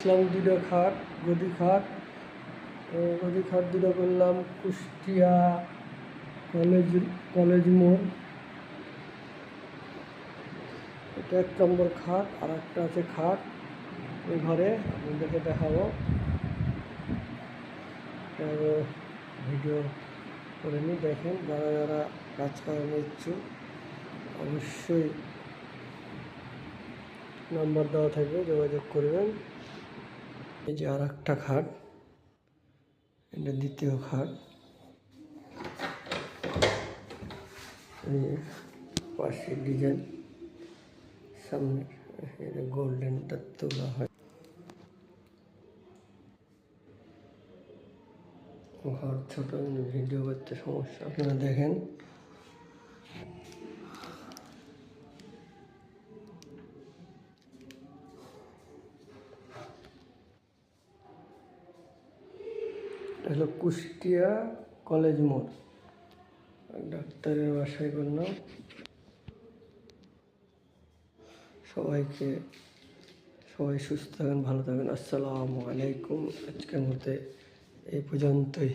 আসলাম দুটো খাট, গদি খাট। গদি খাট দুটো করলাম কুষ্টিয়া কলেজ মোড়। এটা 1 নম্বর খাট, আর একটা আছে খাট ওই ঘরে, আপনাদেরকে দেখাবো। ভিডিও করে নিই, দেখেন। যারা যারা কাজ করানোর ইচ্ছুক অবশ্যই নাম্বার দেওয়া থাকবে, যোগাযোগ করবেন। এই যে আর একটা খাট, এটা দ্বিতীয় খাট। এই পাশে ডিজাইন, সামনে এটা গোল্ডেনটা তোলা হয়। ঘর ছোট, ভিডিও করতে সমস্যা, আপনারা দেখেন। এটা হলো কুষ্টিয়া কলেজ মোড়, ডাক্তারের বাসায় করলাম। সবাই সুস্থ থাকেন, ভালো থাকেন। আসসালামু আলাইকুম। আজকের মতে এই পর্যন্তই।